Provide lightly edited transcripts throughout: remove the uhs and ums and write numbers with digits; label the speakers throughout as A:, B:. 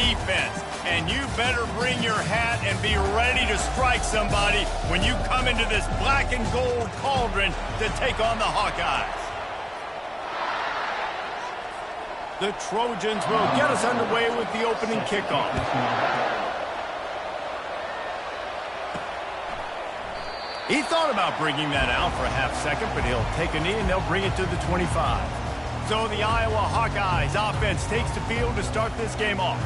A: defense. And you better bring your hat and be ready to strike somebody when you come into this black and gold cauldron to take on the Hawkeyes. The Trojans will get us underway with the opening kickoff. He thought about bringing that out for a half second, but he'll take a knee and they'll bring it to the 25. So the Iowa Hawkeyes offense takes the field to start this game off.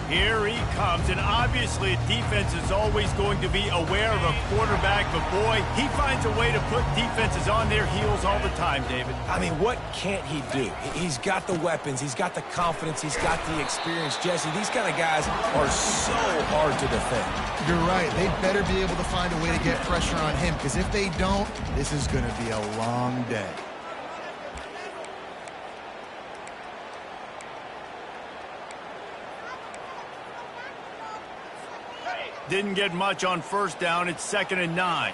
A: Here he comes, and obviously defense is always going to be aware of a quarterback, but boy, he finds a way to put defenses on their heels all the time, David.
B: I mean, what can't he do? He's got the weapons, he's got the confidence, he's got the experience. Jesse, these kind of guys are so hard to defend.
C: You're right. They better be able to find a way to get pressure on him, because if they don't, this is going to be a long day.
A: Didn't get much on first down. It's 2nd and 9.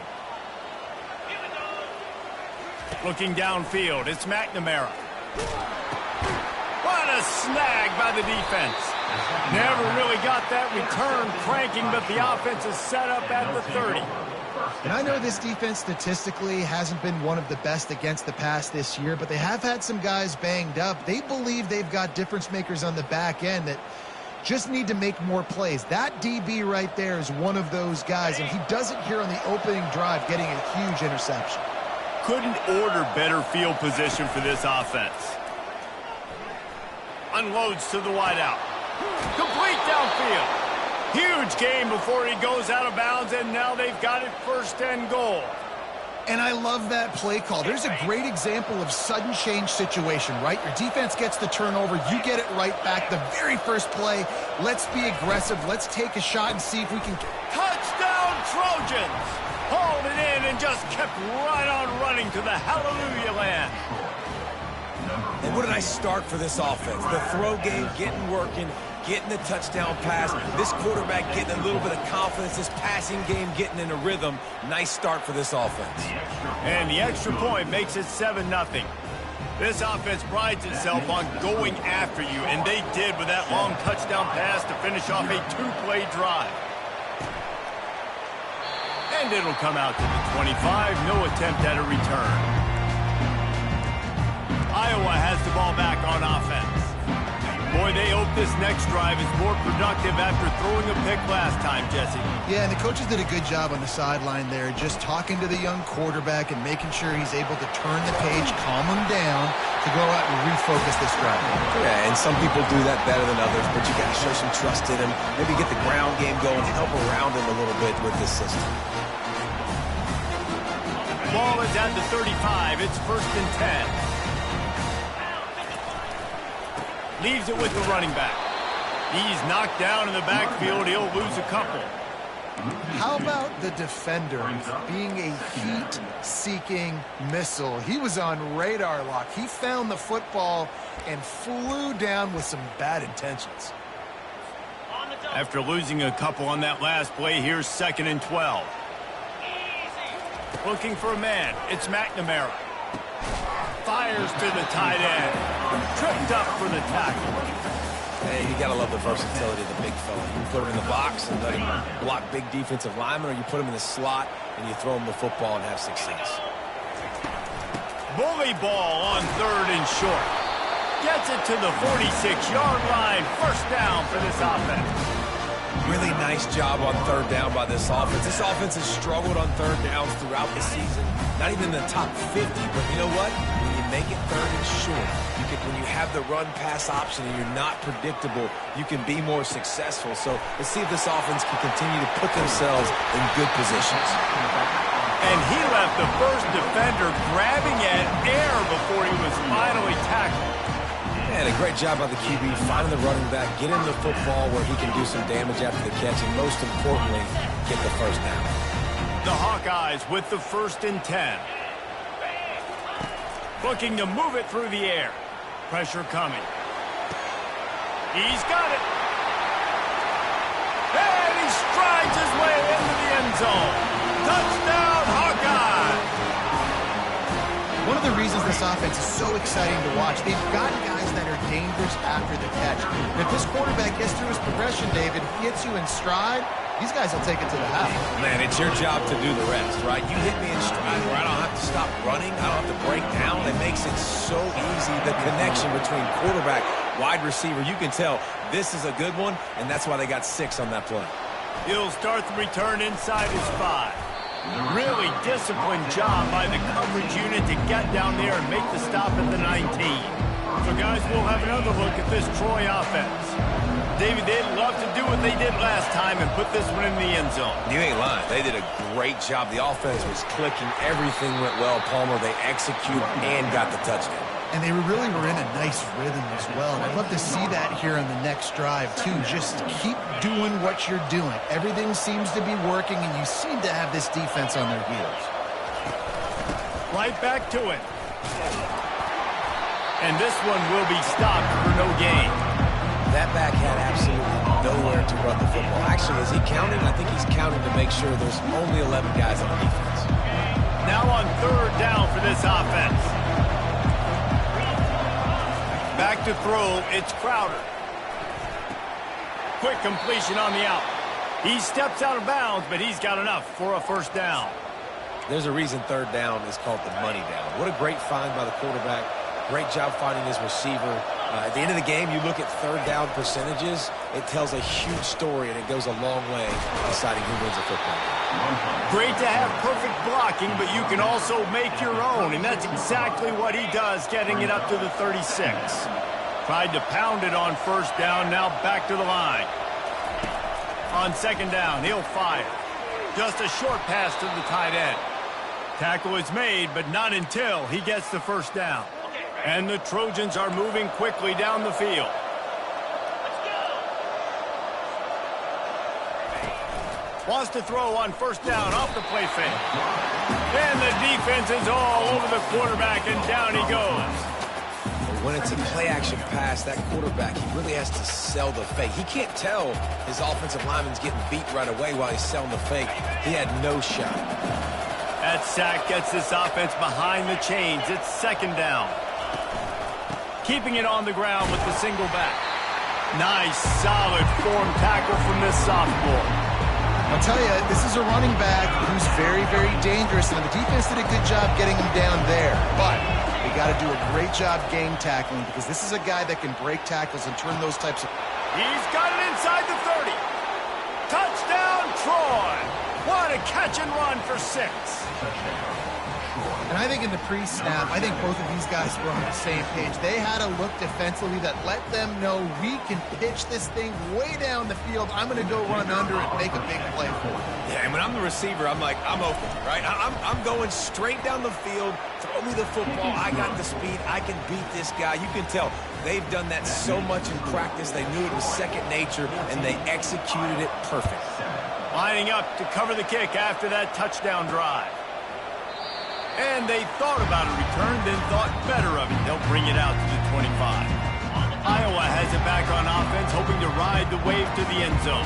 A: Looking downfield, it's McNamara. What a snag by the defense. Never really got that return cranking, but the offense is set up at the 30.
C: And I know this defense statistically hasn't been one of the best against the pass this year, but they have had some guys banged up. They believe they've got difference makers on the back end that just need to make more plays. That DB right there is one of those guys, and he does it here on the opening drive, getting a huge interception.
A: Couldn't order better field position for this offense. Unloads to the wideout. Complete downfield. Huge gain before he goes out of bounds, and now they've got it 1st and goal.
C: And I love that play call. There's a great example of sudden change situation, right? Your defense gets the turnover. You get it right back. The very first play, let's be aggressive. Let's take a shot and see if we can...
A: Touchdown, Trojans! Hauled it in and just kept right on running to the hallelujah land.
B: And what a nice start for this offense. The throw game getting working, getting the touchdown pass. This quarterback getting a little bit of confidence. This passing game getting in a rhythm. Nice start for this offense.
A: And the extra point makes it 7-0. This offense prides itself on going after you, and they did with that long touchdown pass to finish off a 2-play drive. And it'll come out to the 25. No attempt at a return. Iowa has the ball back on offense. Boy, they hope this next drive is more productive after throwing a pick last time, Jesse.
C: Yeah, and the coaches did a good job on the sideline there, just talking to the young quarterback and making sure he's able to turn the page, calm him down, to go out and refocus this drive.
B: Yeah, and some people do that better than others, but you got to show some trust in him. Maybe get the ground game going, help around him a little bit with this system.
A: Ball is at the 35. It's 1st and 10. Leaves it with the running back. He's knocked down in the backfield. He'll lose a couple.
C: How about the defender being a heat-seeking missile? He was on radar lock. He found the football and flew down with some bad intentions.
A: After losing a couple on that last play, here's 2nd and 12. Looking for a man. It's McNamara. Fires to the tight end. Tripped up for the tackle.
B: Hey, you got to love the versatility of the big fella. You put him in the box and let him block big defensive linemen, or you put him in the slot and you throw him the football and have success.
A: Bully ball on 3rd and short. Gets it to the 46-yard line. 1st down for this offense.
B: Really nice job on 3rd down by this offense. This offense has struggled on 3rd downs throughout the season. Not even in the top 50, but you know what? When you make it 3rd and short, when you have the run-pass option and you're not predictable, you can be more successful. So let's see if this offense can continue to put themselves in good positions.
A: And he left the first defender grabbing at air before he was finally tackled.
B: And a great job by the QB finding the running back, get him the football where he can do some damage after the catch, and most importantly, get the 1st down.
A: The Hawkeyes with the 1st and 10. Looking to move it through the air. Pressure coming. He's got it. And he strides his way into the end zone. Touchdown, Hawkeye!
C: One of the reasons this offense is so exciting to watch, they've got guys that are dangerous after the catch. And if this quarterback gets through his progression, David, gets you in stride, these guys will take it to the house.
B: Man, it's your job to do the rest, right? You hit me in stride where I don't have to stop running. I don't have to break down. It makes it so easy, the connection between quarterback, wide receiver. You can tell this is a good one, and that's why they got 6 on that play.
A: He'll start the return inside his 5. Really disciplined job by the coverage unit to get down there and make the stop at the 19. So, guys, we'll have another look at this Troy offense. David, they'd love to do what they did last time and put this one in the end zone.
B: You ain't lying. They did a great job. The offense was clicking. Everything went well, Palmer. They executed and got the touchdown.
C: And they really were in a nice rhythm as well. And I'd love to see that here on the next drive, too. Just keep doing what you're doing. Everything seems to be working, and you seem to have this defense on their heels.
A: Right back to it. And this one will be stopped for no gain.
B: That back had absolutely nowhere to run the football. Actually, is he counting? I think he's counting to make sure there's only 11 guys on the defense.
A: Now on 3rd down for this offense. Back to throw, it's Crowder. Quick completion on the out. He steps out of bounds, but he's got enough for a 1st down.
B: There's a reason 3rd down is called the money down. What a great find by the quarterback. Great job finding his receiver. At the end of the game, you look at 3rd down percentages. It tells a huge story, and it goes a long way in deciding who wins a football game.
A: Great to have perfect blocking, but you can also make your own, and that's exactly what he does, getting it up to the 36. Tried to pound it on 1st down, now back to the line. On 2nd down, he'll fire. Just a short pass to the tight end. Tackle is made, but not until he gets the 1st down. And the Trojans are moving quickly down the field. Wants to throw on 1st down off the play fake. And the defense is all over the quarterback, and down he goes.
B: When it's a play-action pass, that quarterback, he really has to sell the fake. He can't tell his offensive lineman's getting beat right away while he's selling the fake. He had no shot.
A: That sack gets this offense behind the chains. It's 2nd down. Keeping it on the ground with the single back. Nice, solid form tackle from this sophomore.
C: I'll tell you, this is a running back who's very, very dangerous, and the defense did a good job getting him down there. But they got to do a great job game tackling, because this is a guy that can break tackles and turn those types of...
A: He's got it inside the 30. Touchdown, Troy. What a catch and run for 6.
C: And I think in the pre-snap, I think both of these guys were on the same page. They had a look defensively that let them know we can pitch this thing way down the field. I'm going to go run under it and make a big play for it.
B: Yeah, and when I'm the receiver, I'm like, I'm open, right? I'm going straight down the field. Throw me the football. I got the speed. I can beat this guy. You can tell they've done that so much in practice. They knew it was second nature, and they executed it perfect.
A: Lining up to cover the kick after that touchdown drive. And they thought about a return, then thought better of it. They'll bring it out to the 25. Iowa has it back on offense, hoping to ride the wave to the end zone.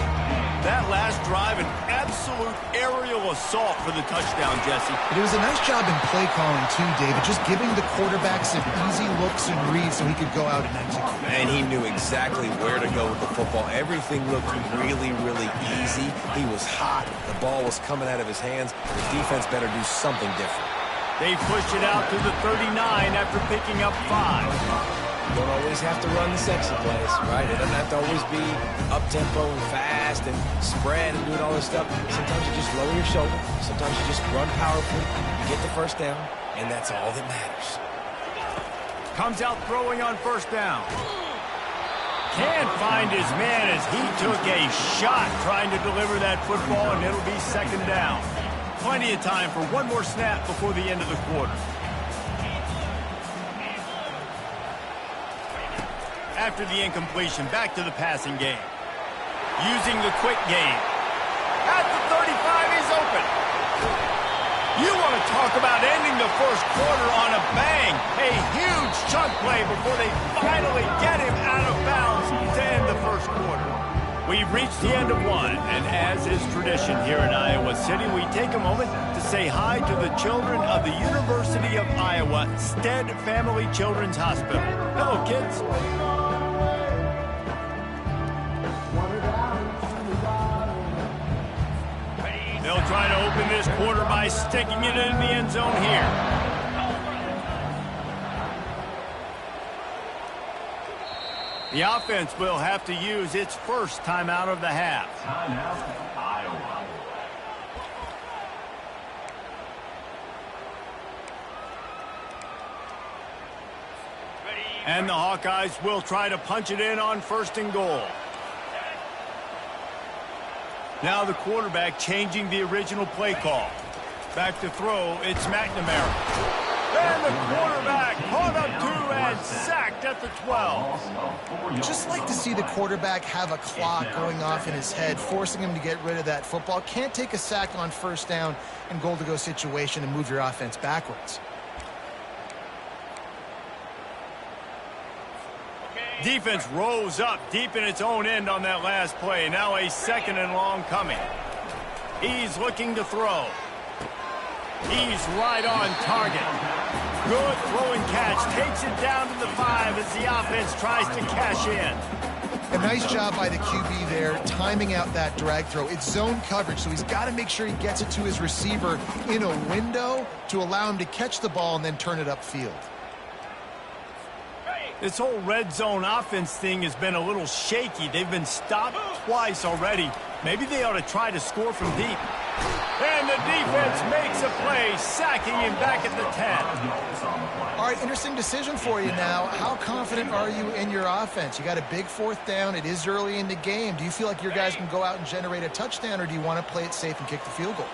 A: That last drive, an absolute aerial assault for the touchdown, Jesse.
C: It was a nice job in play calling, too, David, just giving the quarterback some easy looks and reads so he could go out and execute.
B: And he knew exactly where to go with the football. Everything looked really, really easy. He was hot. The ball was coming out of his hands. The defense better do something different.
A: They pushed it out to the 39 after picking up 5.
B: Don't always have to run the sexy plays, right? It doesn't have to always be up-tempo and fast and spread and doing all this stuff. Sometimes you just lower your shoulder. Sometimes you just run powerfully. You get the 1st down, and that's all that matters.
A: Comes out throwing on 1st down. Can't find his man as he took a shot trying to deliver that football, and it'll be 2nd down. Plenty of time for one more snap before the end of the quarter. After the incompletion, back to the passing game. Using the quick game. At the 35, he's open. You want to talk about ending the 1st quarter on a bang. A huge chunk play before they finally get him out of bounds to end the 1st quarter. We've reached the end of 1. And as is tradition here in Iowa City, we take a moment to say hi to the children of the University of Iowa Stead Family Children's Hospital. Hello, kids. They'll try to open this quarter by sticking it in the end zone here. The offense will have to use its first timeout of the half.
D: Timeout, Iowa.
A: And the Hawkeyes will try to punch it in on 1st and goal. Now the quarterback changing the original play call. Back to throw, it's McNamara. And the quarterback caught up to and sacked at the 12.
C: Just like to see the quarterback have a clock going off in his head, forcing him to get rid of that football. Can't take a sack on 1st down and goal-to-go situation and move your offense backwards.
A: Defense rose up deep in its own end on that last play. Now a 2nd and long coming. He's looking to throw. He's right on target. Good throwing catch. Takes it down to the 5 as the offense tries to cash in.
C: A nice job by the QB there, timing out that drag throw. It's zone coverage, so he's got to make sure he gets it to his receiver in a window to allow him to catch the ball and then turn it upfield.
A: This whole red zone offense thing has been a little shaky. They've been stopped twice already. Maybe they ought to try to score from deep. And the defense makes a play, sacking him back at the 10.
C: All right, interesting decision for you now. How confident are you in your offense? You got a big 4th down. It is early in the game. Do you feel like your guys can go out and generate a touchdown, or do you want to play it safe and kick the field goal?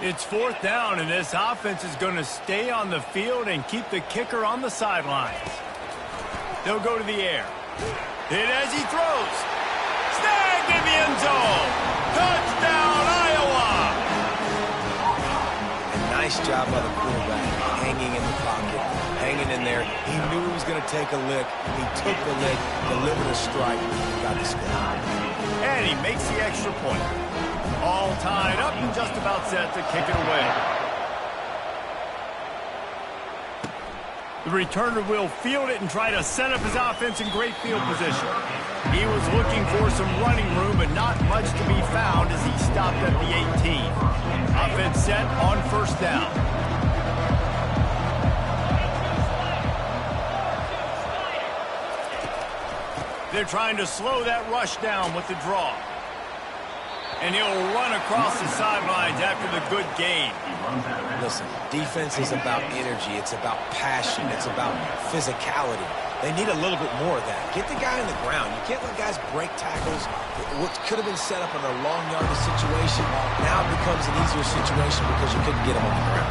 A: It's 4th down, and this offense is going to stay on the field and keep the kicker on the sidelines. They'll go to the air. Hit as he throws. Snagged in the end zone. Touchdown, Iowa!
B: A nice job by the quarterback, hanging in the pocket, hanging in there. He knew he was going to take a lick. He took the lick, delivered a strike, got the score.
A: And he makes the extra point. All tied up and just about set to kick it away. The returner will field it and try to set up his offense in great field position. He was looking for some running room, but not much to be found as he stopped at the 18. Offense set on 1st down. They're trying to slow that rush down with the draw. And he'll run across the sidelines after the good gain.
B: Listen, defense is about energy. It's about passion. It's about physicality. They need a little bit more of that. Get the guy on the ground. You can't let guys break tackles. What could have been set up in a long yardage situation now becomes an easier situation because you couldn't get him on the ground.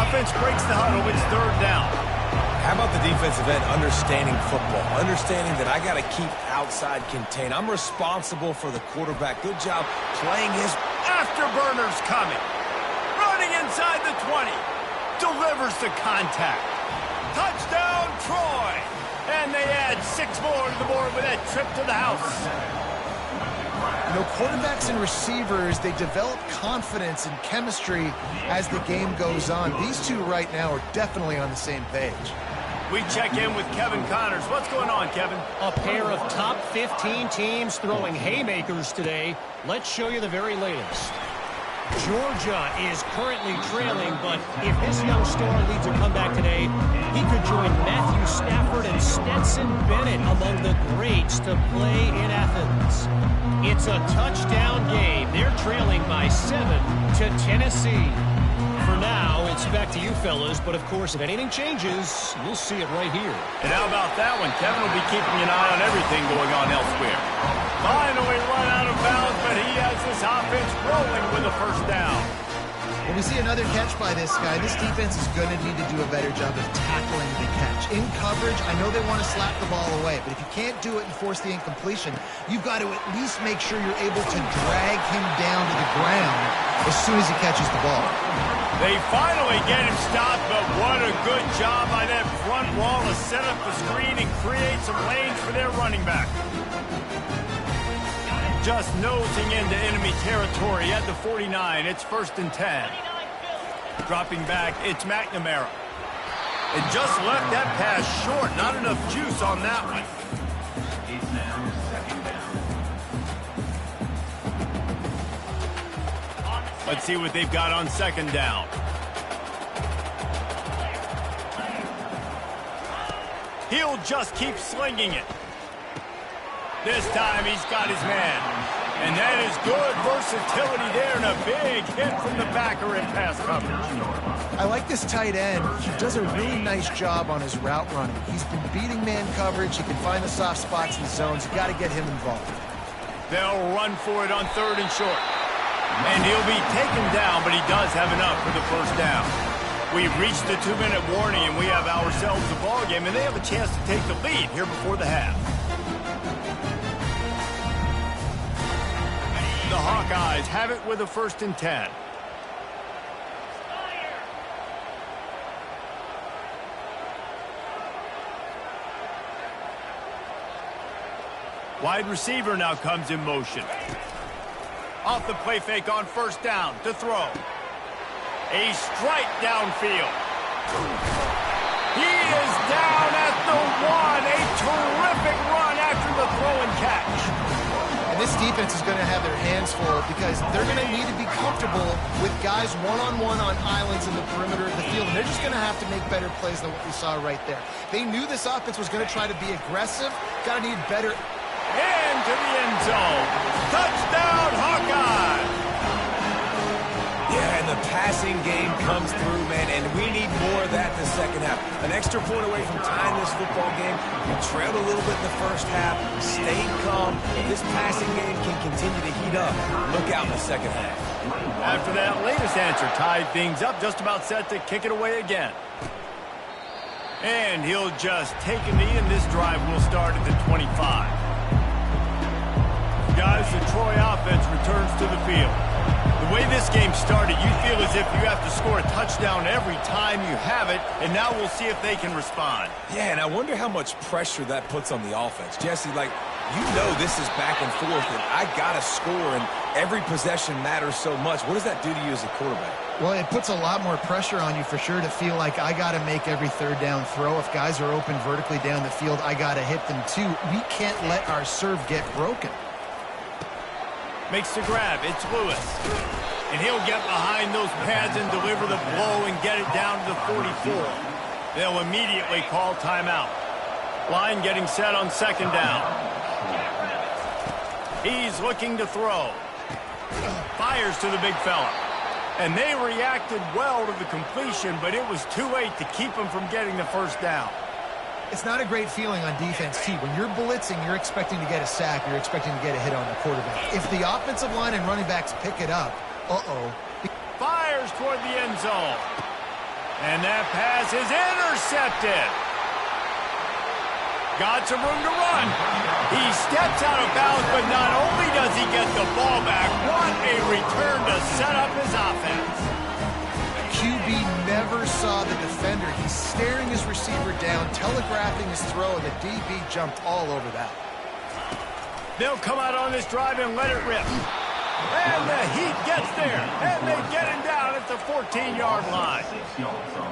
A: Offense breaks the huddle. It's 3rd down.
B: How about the defensive end understanding football, understanding that I got to keep outside contained. I'm responsible for the quarterback. Good job playing his
A: afterburners coming. Running inside the 20. Delivers the contact. Touchdown, Troy. And they add 6 more to the board with that trip to the house.
C: You know, quarterbacks and receivers, they develop confidence and chemistry as the game goes on. These two right now are definitely on the same page.
A: We check in with Kevin Connors. What's going on, Kevin?
E: A pair of top 15 teams throwing haymakers today. Let's show you the very latest. Georgia is currently trailing, but if this young star leads a comeback today, he could join Matthew Stafford and Stetson Bennett among the greats to play in Athens. It's a touchdown game. They're trailing by 7 to Tennessee. For now, it's back to you fellas, but of course, if anything changes, you'll see it right here.
A: And how about that one? Kevin will be keeping an eye on everything going on elsewhere. Finally run out of bounds, but he has this offense rolling with a 1st down.
C: When we see another catch by this guy, this defense is going to need to do a better job of tackling the catch. In coverage, I know they want to slap the ball away, but if you can't do it and force the incompletion, you've got to at least make sure you're able to drag him down to the ground as soon as he catches the ball.
A: They finally get him stopped, but what a good job by that front wall to set up the screen and create some lanes for their running back. just nosing into enemy territory at the 49. It's 1st and 10. Dropping back, it's McNamara. It just left that pass short. Not enough juice on that one.
D: It's now 2nd down.
A: Let's see what they've got on 2nd down. He'll just keep slinging it. This time he's got his man. And that is good versatility there and a big hit from the backer in pass coverage.
C: I like this tight end. He does a really nice job on his route running. He's been beating man coverage. He can find the soft spots in the zones. You got to get him involved.
A: They'll run for it on 3rd and short. And he'll be taken down, but he does have enough for the 1st down. We've reached the 2-minute warning, and we have ourselves a ball game, and they have a chance to take the lead here before the half. The Hawkeyes have it with a 1st and 10. Wide receiver now comes in motion. Off the play fake on 1st down to throw. A strike downfield. He is down at the 1. A terrific run after the throw and catch.
C: And this defense is going to have their hands full because they're going to need to be comfortable with guys one-on-one on islands in the perimeter of the field. And they're just going to have to make better plays than what we saw right there. They knew this offense was going to try to be aggressive. Got to need better.
A: Into the end zone. Touchdown, Hawkeye!
B: Yeah, and the passing game comes through, man, and we need more of that in the 2nd half. An extra point away from tying this football game. We trailed a little bit in the 1st half, stayed calm. If this passing game can continue to heat up, look out in the 2nd half.
A: After that latest answer, tied things up, just about set to kick it away again. And he'll just take a knee, and this drive will start at the 25. Guys, the Troy offense returns to the field. The way this game started, you feel as if you have to score a touchdown every time you have it, and now we'll see if they can respond.
B: Yeah, and I wonder how much pressure that puts on the offense. Jesse, like, you know this is back and forth, and I got to score, and every possession matters so much. What does that do to you as a quarterback?
C: Well, it puts a lot more pressure on you for sure to feel like I got to make every 3rd down throw. If guys are open vertically down the field, I got to hit them too. We can't let our serve get broken.
A: Makes the grab. It's Lewis. And he'll get behind those pads and deliver the blow and get it down to the 44. They'll immediately call timeout. Line getting set on 2nd down. He's looking to throw. Fires to the big fella. And they reacted well to the completion, but it was too late to keep him from getting the 1st down.
C: It's not a great feeling on defense, too. When you're blitzing, you're expecting to get a sack. You're expecting to get a hit on the quarterback. If the offensive line and running backs pick it up,
A: Fires toward the end zone. And that pass is intercepted. Got some room to run. He steps out of bounds, but not only does he get the ball back, what a return to set up his offense.
C: QB never saw the defender. He's staring his receiver down, telegraphing his throw, and the DB jumped all over that.
A: They'll come out on this drive and let it rip. And the Heat gets there, and they get him down at the 14-yard line.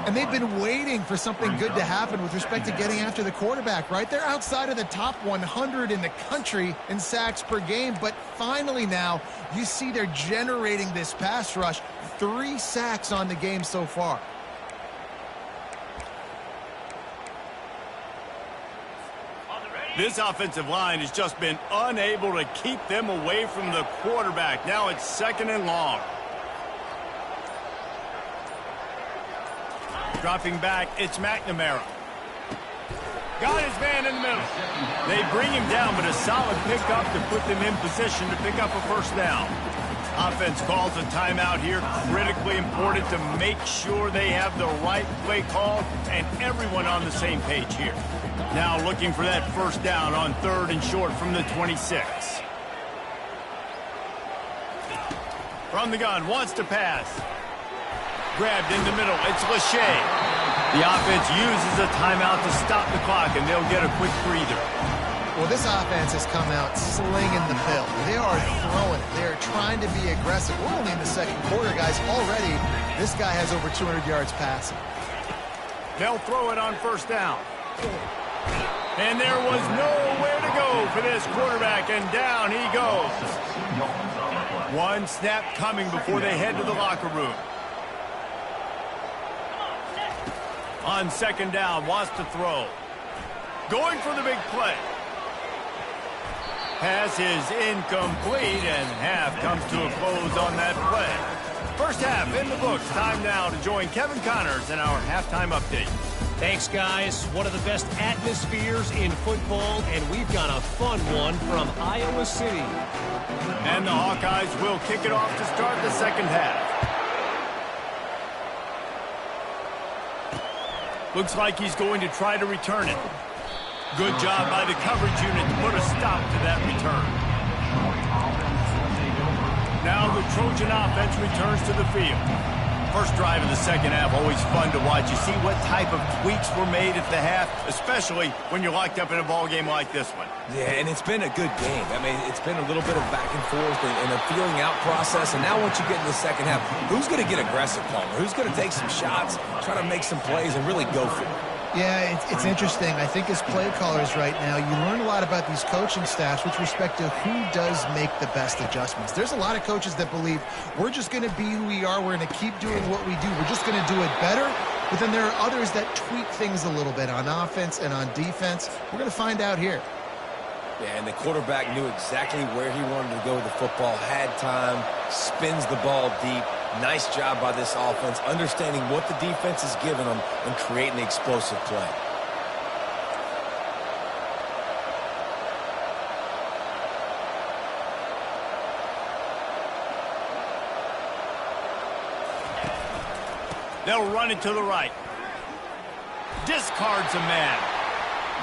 C: And they've been waiting for something good to happen with respect to getting after the quarterback, right? They're outside of the top 100 in the country in sacks per game, but finally now you see they're generating this pass rush. 3 sacks on the game so far.
A: This offensive line has just been unable to keep them away from the quarterback. Now it's 2nd and long. Dropping back, it's McNamara. Got his man in the middle. They bring him down, but a solid pickup to put them in position to pick up a 1st down. Offense calls a timeout here. Critically important to make sure they have the right play call and everyone on the same page here. Now looking for that 1st down on 3rd and short from the 26. From the gun, wants to pass. Grabbed in the middle, it's Lachey. The offense uses a timeout to stop the clock, and they'll get a quick breather.
C: Well, this offense has come out slinging the pill. They are throwing it. They are trying to be aggressive. We're only in the second quarter, guys. Already, this guy has over 200 yards passing.
A: They'll throw it on first down. And there was nowhere to go for this quarterback, and down he goes. One snap coming before they head to the locker room. On second down, wants to throw. Going for the big play. Pass is incomplete, and half comes to a close on that play. First half in the books. Time now to join Kevin Connors in our halftime update.
E: Thanks, guys. One of the best atmospheres in football, and we've got a fun one from Iowa City.
A: And the Hawkeyes will kick it off to start the second half. Looks like he's going to try to return it. Good job by the coverage unit to put a stop to that return. Now the Trojan offense returns to the field. First drive of the second half, always fun to watch. You see what type of tweaks were made at the half, especially when you're locked up in a ball game like this one.
B: Yeah, and it's been a good game. I mean, it's been a little bit of back and forth and a feeling out process. And now once you get in the second half, who's going to get aggressive, Palmer? Who's going to take some shots, try to make some plays, and really go for it?
C: Yeah, it's interesting. I think as play callers right now, you learn a lot about these coaching staffs with respect to who does make the best adjustments. There's a lot of coaches that believe we're just going to be who we are. We're going to keep doing what we do. We're just going to do it better. But then there are others that tweak things a little bit on offense and on defense. We're going to find out here.
B: Yeah, and the quarterback knew exactly where he wanted to go with the football, had time, spins the ball deep. Nice job by this offense, understanding what the defense is giving them and creating the explosive play.
A: They'll run it to the right. Discards a man.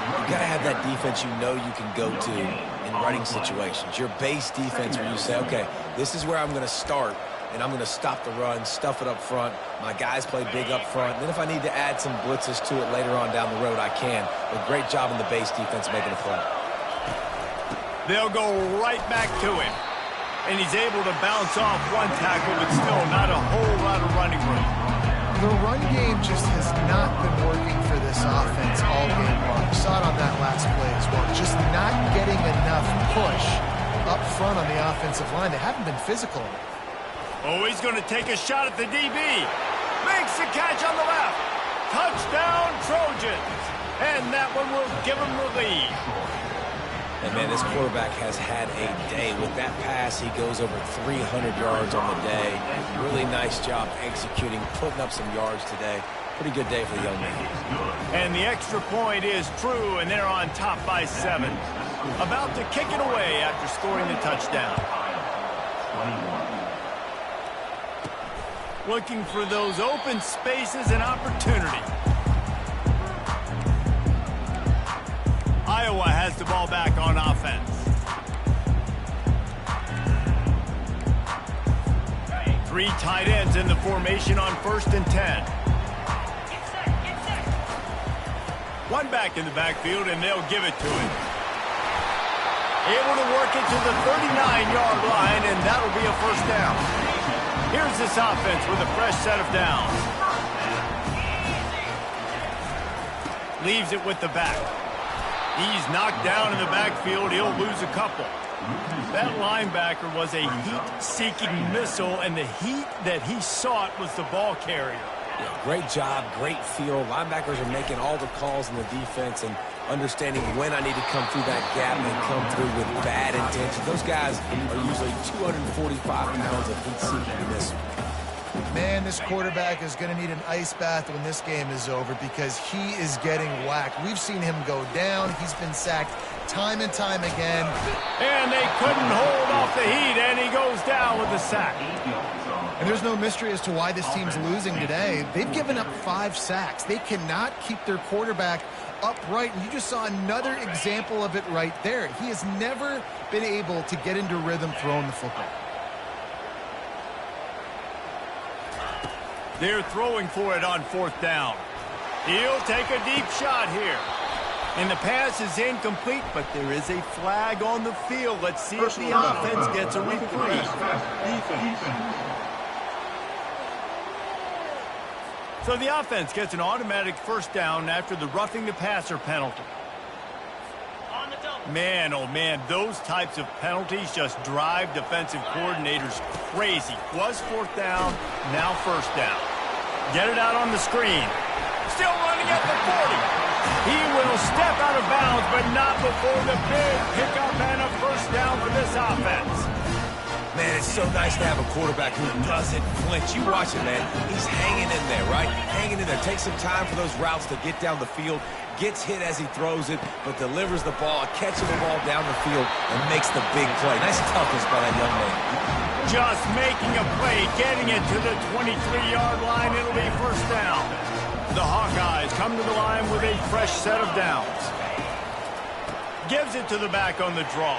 B: You got to have that defense you know you can go to in running situations. Your base defense where you say, okay, this is where I'm going to start, and I'm going to stop the run, stuff it up front. My guys play big up front. Then if I need to add some blitzes to it later on down the road, I can. But great job in the base defense making a play.
A: They'll go right back to him. And he's able to bounce off one tackle, but still not a whole lot of running room.
C: The run game just has not been working for this offense all game long. We saw it on that last play as well. Just not getting enough push up front on the offensive line. They haven't been physical.
A: Oh, he's going to take a shot at the DB. Makes the catch on the left. Touchdown, Trojans. And that one will give him the lead.
B: And, man, this quarterback has had a day. With that pass, he goes over 300 yards on the day. Really nice job executing, putting up some yards today. Pretty good day for the young man.
A: And the extra point is true, and they're on top by 7. About to kick it away after scoring the touchdown. Looking for those open spaces and opportunity. Iowa has the ball back on offense. 3 tight ends in the formation on 1st and 10. One back in the backfield, and they'll give it to him. Able to work it to the 39-yard line, and that'll be a first down. Here's this offense with a fresh set of downs. Leaves it with the back. He's knocked down in the backfield. He'll lose a couple. That linebacker was a heat-seeking missile, and the heat that he sought was the ball carrier.
B: Yeah, great job, great feel. Linebackers are making all the calls in the defense and understanding when I need to come through that gap and come through with bad intention. Those guys are usually 245 pounds of heat-seeking missile.
C: Man, this quarterback is going to need an ice bath when this game is over because he is getting whacked. We've seen him go down. He's been sacked time and time again.
A: And they couldn't hold off the heat, and he goes down with the sack.
C: And there's no mystery as to why this team's losing today. They've given up 5 sacks. They cannot keep their quarterback upright, and you just saw another example of it right there. He has never been able to get into rhythm throwing the football.
A: They're throwing for it on 4th down. He'll take a deep shot here. And the pass is incomplete, but there is a flag on the field. Let's see if the offense gets a reprieve. So the offense gets an automatic first down after the roughing the passer penalty. Man, oh man, those types of penalties just drive defensive coordinators crazy. Was fourth down, now first down. Get it out on the screen. Still running at the 40. He will step out of bounds, but not before the big pickup and a first down for this offense.
B: Man, it's so nice to have a quarterback who doesn't flinch. You watch it, man. He's hanging in there, right? Hanging in there. Takes some time for those routes to get down the field. Gets hit as he throws it, but delivers the ball, catching the ball down the field, and makes the big play. Nice toughness by that young man.
A: Just making a play, getting it to the 23-yard line. It'll be first down. The Hawkeyes come to the line with a fresh set of downs. Gives it to the back on the draw.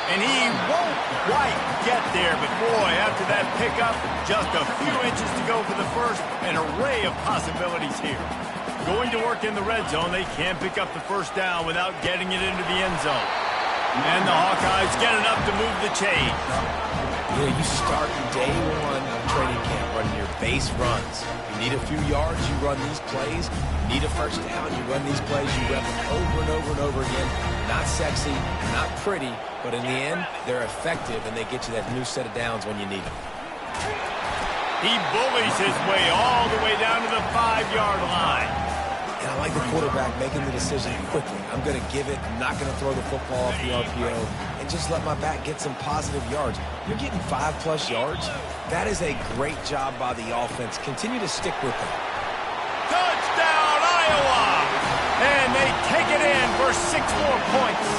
A: And he won't quite get there, but boy, after that pickup, just a few inches to go for the first. An array of possibilities here. Going to work in the red zone, they can't pick up the first down without getting it into the end zone. And the Hawkeyes get it up to move the chains.
B: You know, you start day one of training camp running your base runs. You need a few yards, you run these plays. You need a first down, you run these plays. You rep them over and over and over again. Not sexy, not pretty, but in the end, they're effective, and they get you that new set of downs when you need them.
A: He bullies his way all the way down to the 5-yard line.
B: And I like the quarterback making the decision quickly. I'm going to give it. I'm not going to throw the football off the RPO and just let my back get some positive yards. You're getting 5+ yards. That is a great job by the offense. Continue to stick with it.
A: Touchdown, Iowa! And they take it in for 6 more points.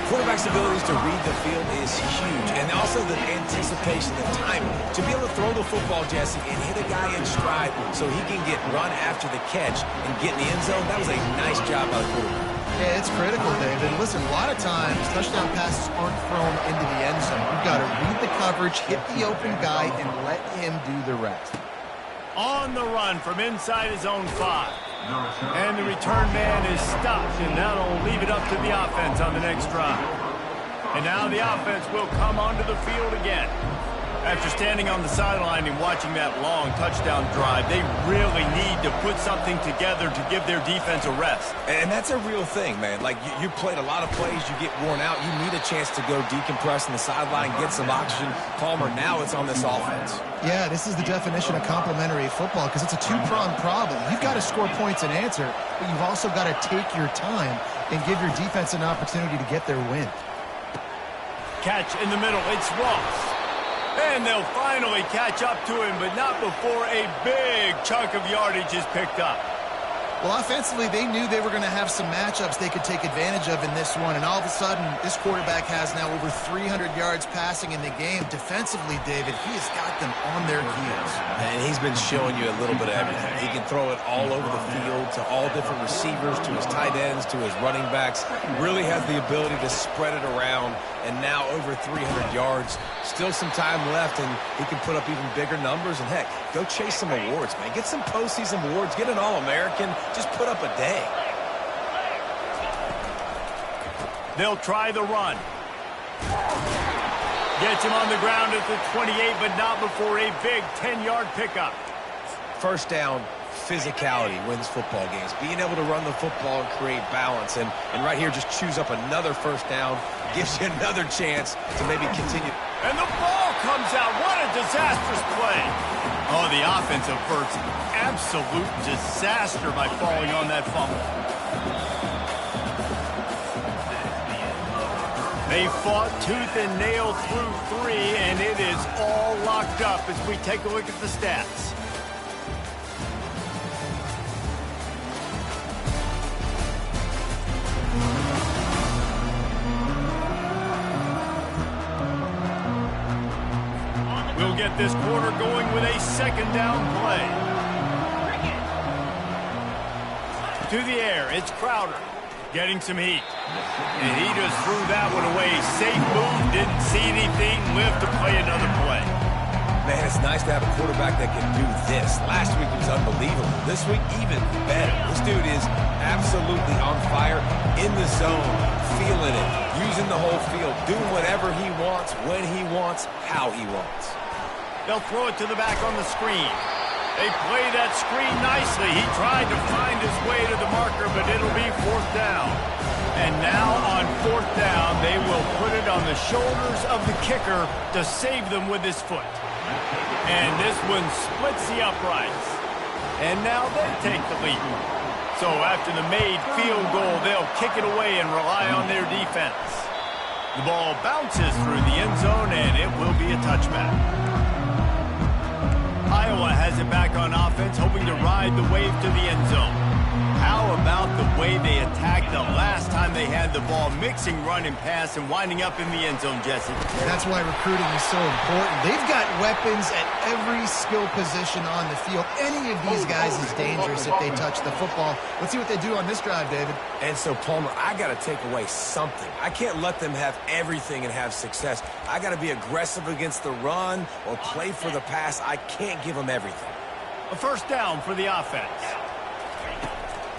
B: Quarterback's abilities to read the field is huge, and also the anticipation, the timing. To be able to throw the football, Jesse, and hit a guy in stride so he can get run after the catch and get in the end zone, that was a nice job by the quarterback.
C: Yeah, it's critical, David. Listen, a lot of times, touchdown passes aren't thrown into the end zone. You've got to read the coverage, hit the open guy, and let him do the rest.
A: On the run from inside his own 5. And the return man is stopped, and that'll leave it up to the offense on the next drive. And now the offense will come onto the field again. After standing on the sideline and watching that long touchdown drive, they really need to put something together to give their defense a rest.
B: And that's a real thing, man. Like, you played a lot of plays, you get worn out, you need a chance to go decompress on the sideline, get some oxygen. Palmer, now it's on this offense.
C: Yeah, this is the definition of complementary football because it's a two-pronged problem. You've got to score points and answer, but you've also got to take your time and give your defense an opportunity to get their win.
A: Catch in the middle, it's Ross. And they'll finally catch up to him, but not before a big chunk of yardage is picked up.
C: Well, offensively, they knew they were going to have some matchups they could take advantage of in this one, and all of a sudden, this quarterback has now over 300 yards passing in the game. Defensively, David, he has got them on their heels.
B: And he's been showing you a little bit of everything. He can throw it all over the field to all different receivers, to his tight ends, to his running backs. Really has the ability to spread it around, and now over 300 yards. Still some time left, and he can put up even bigger numbers. And, heck, go chase some awards, man. Get some postseason awards. Get an All-American. Just put up a day.
A: They'll try the run. Gets him on the ground at the 28, but not before a big 10-yard pickup.
B: First down, physicality wins football games. Being able to run the football and create balance. And right here, just choose up another first down. Gives you another chance to maybe continue.
A: And the ball comes out. What a disastrous play. Oh, the offense averts absolute disaster by falling on that fumble. They fought tooth and nail through 3, and it is all locked up as we take a look at the stats. We'll get this quarter going with a second down play. To the air, it's Crowder getting some heat. And he just threw that one away. Safe move, didn't see anything, lived to play another play.
B: Man, it's nice to have a quarterback that can do this. Last week was unbelievable. This week, even better. This dude is absolutely on fire, in the zone, feeling it, using the whole field, doing whatever he wants, when he wants, how he wants.
A: They'll throw it to the back on the screen. They play that screen nicely. He tried to find his way to the marker, but it'll be 4th down. And now on 4th down, they will put it on the shoulders of the kicker to save them with his foot. And this one splits the uprights. And now they take the lead. So after the made field goal, they'll kick it away and rely on their defense. The ball bounces through the end zone, and it will be a touchback. Iowa has it back on offense, hoping to ride the wave to the end zone. How about the way they attacked the last time they had the ball, mixing run and pass and winding up in the end zone, Jesse?
C: That's why recruiting is so important. They've got weapons at every skill position on the field. Any of these guys is dangerous if they touch the football. Let's see what they do on this drive, David.
B: And so, Palmer, I got to take away something. I can't let them have everything and have success. I got to be aggressive against the run or play for the pass. I can't give them everything.
A: A 1st down for the offense.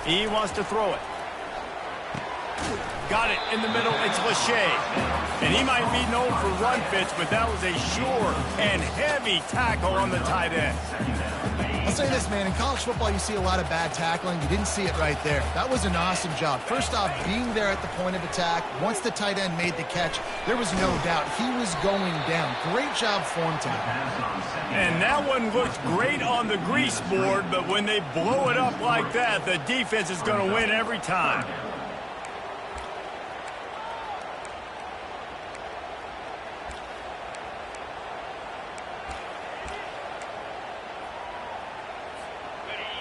A: He wants to throw it. Got it in the middle. It's Lachey. And he might be known for run fits, but that was a sure and heavy tackle on the tight end.
C: I'll say this, man. In college football, you see a lot of bad tackling. You didn't see it right there. That was an awesome job. First off, being there at the point of attack. Once the tight end made the catch, there was no doubt he was going down. Great job for him tonight.
A: And that one looked great on the grease board, but when they blow it up like that, the defense is going to win every time.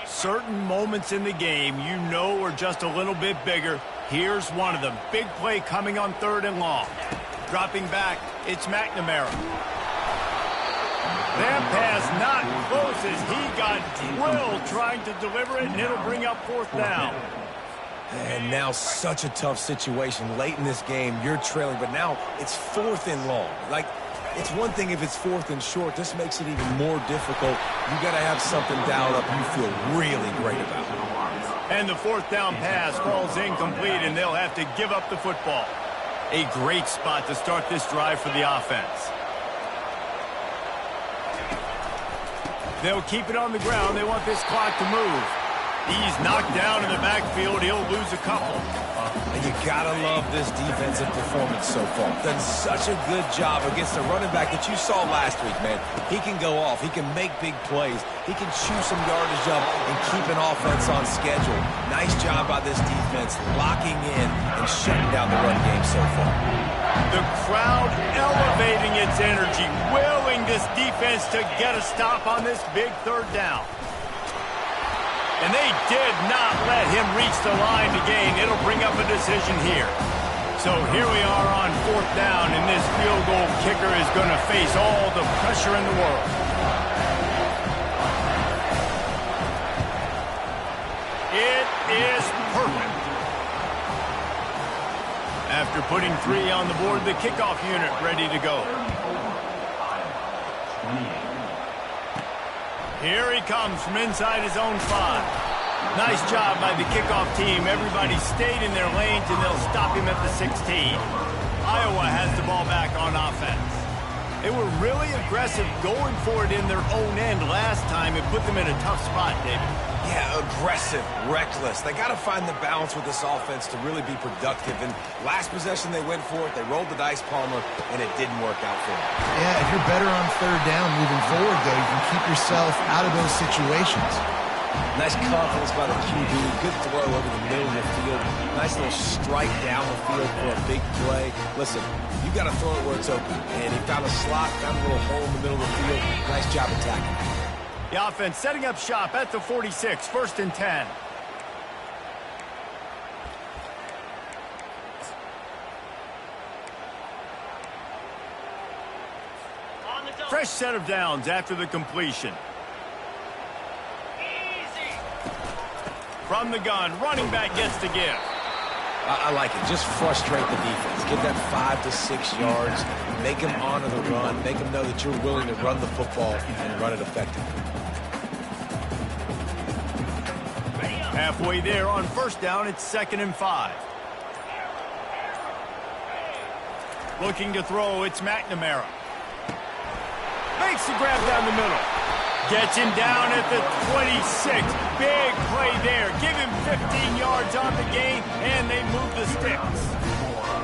A: Certain moments in the game you know are just a little bit bigger. Here's one of them. Big play coming on 3rd and long. Dropping back, it's McNamara. That pass not close as he got drilled trying to deliver it, and it'll bring up 4th down.
B: And now such a tough situation. Late in this game, you're trailing, but now it's 4th and long. Like, it's one thing if it's 4th and short. This makes it even more difficult. You got to have something dialed up you feel really great about.
A: And the 4th down pass falls incomplete, and they'll have to give up the football. A great spot to start this drive for the offense. They'll keep it on the ground. They want this clock to move. He's knocked down in the backfield. He'll lose a couple.
B: And you gotta love this defensive performance so far. Done such a good job against the running back that you saw last week, man. He can go off. He can make big plays. He can chew some yardage up and keep an offense on schedule. Nice job by this defense locking in and shutting down the run game so far.
A: The crowd elevating its energy, willing this defense to get a stop on this big 3rd down. And they did not let him reach the line to gain. It'll bring up a decision here. So here we are on 4th down, and this field goal kicker is going to face all the pressure in the world. It is perfect. After putting 3 on the board, the kickoff unit ready to go. Here he comes from inside his own 5. Nice job by the kickoff team. Everybody stayed in their lanes, and they'll stop him at the 16. Iowa has the ball back on offense. They were really aggressive going for it in their own end last time. It put them in a tough spot, David.
B: Yeah, aggressive, reckless. They got to find the balance with this offense to really be productive. And last possession, they went for it. They rolled the dice, Palmer, and it didn't work out for them.
C: Yeah, if you're better on 3rd down moving forward, though, you can keep yourself out of those situations.
B: Nice confidence by the QB. Good throw over the middle of the field. Nice little strike down the field for a big play. Listen, you got to throw it where it's open. And he found a slot, found a little hole in the middle of the field. Nice job attacking.
A: The offense setting up shop at the 46, 1st and 10. Fresh set of downs after the completion. From the gun, running back gets the give.
B: I like it. Just frustrate the defense. Get that 5 to 6 yards. Make them honor the run. Make them know that you're willing to run the football and run it effectively.
A: Halfway there on first down, it's 2nd and 5. Looking to throw, it's McNamara. Makes the grab down the middle. Gets him down at the 26. Big play there. Give him 15 yards on the game, and they move the sticks.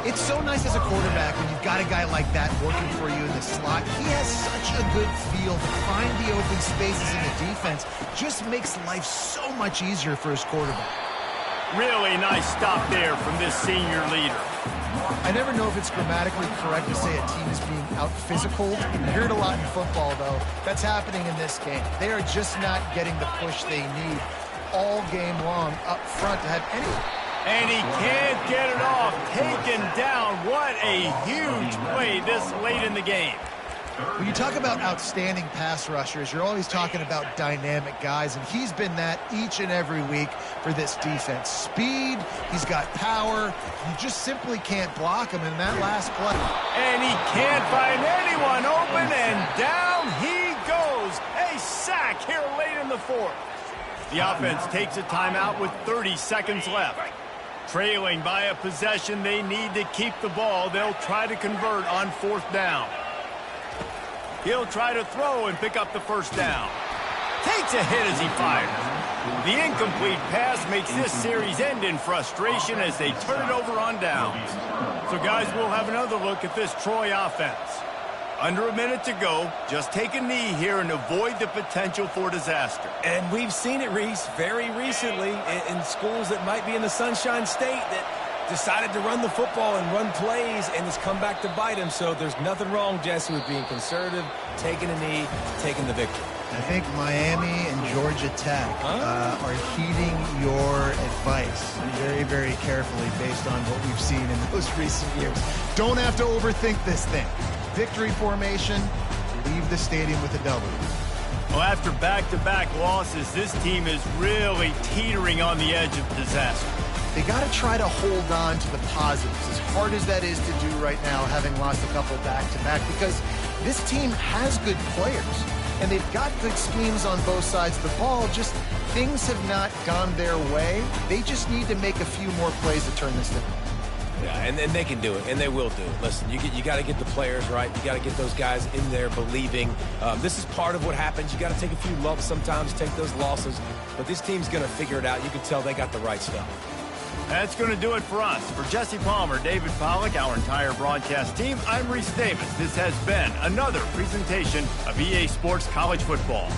C: It's so nice as a quarterback when you've got a guy like that working for you in the slot. He has such a good feel to find the open spaces in the defense. Just makes life so much easier for his quarterback.
A: Really nice stop there from this senior leader.
C: I never know if it's grammatically correct to say a team is being out-physical. You hear it a lot in football, though. That's happening in this game. They are just not getting the push they need all game long up front to have any...
A: And he can't get it off. Taken down. What a huge play this late in the game.
C: When you talk about outstanding pass rushers, you're always talking about dynamic guys, and he's been that each and every week for this defense. Speed, he's got power. You just simply can't block him in that last play.
A: And he can't find anyone open, and down he goes. A sack here late in the fourth. The offense takes a timeout with 30 seconds left. Trailing by a possession, they need to keep the ball. They'll try to convert on 4th down. He'll try to throw and pick up the first down. Takes a hit as he fires. The incomplete pass makes this series end in frustration as they turn it over on downs. So, guys, we'll have another look at this Troy offense. Under a minute to go. Just take a knee here and avoid the potential for disaster.
B: And we've seen it, Reese, very recently in schools that might be in the Sunshine State that decided to run the football and run plays, and it's come back to bite him. So there's nothing wrong, Jesse, with being conservative, taking a knee, taking the victory.
C: I think Miami and Georgia Tech are heeding your advice very, very carefully based on what we've seen in those recent years. Don't have to overthink this thing. Victory formation, leave the stadium with a W.
A: Well, after back-to-back losses, this team is really teetering on the edge of disaster.
C: They got to try to hold on to the positives, as hard as that is to do right now, having lost a couple back-to-back, because this team has good players, and they've got good schemes on both sides of the ball. Just things have not gone their way. They just need to make a few more plays to turn this thing.
B: Yeah, and they can do it, and they will do it. Listen, you got to get the players right. You got to get those guys in there believing. This is part of what happens. You got to take a few lumps sometimes, take those losses, but this team's going to figure it out. You can tell they got the right stuff.
A: That's going to do it for us. For Jesse Palmer, David Pollack, our entire broadcast team, I'm Reese Davis. This has been another presentation of EA Sports College Football.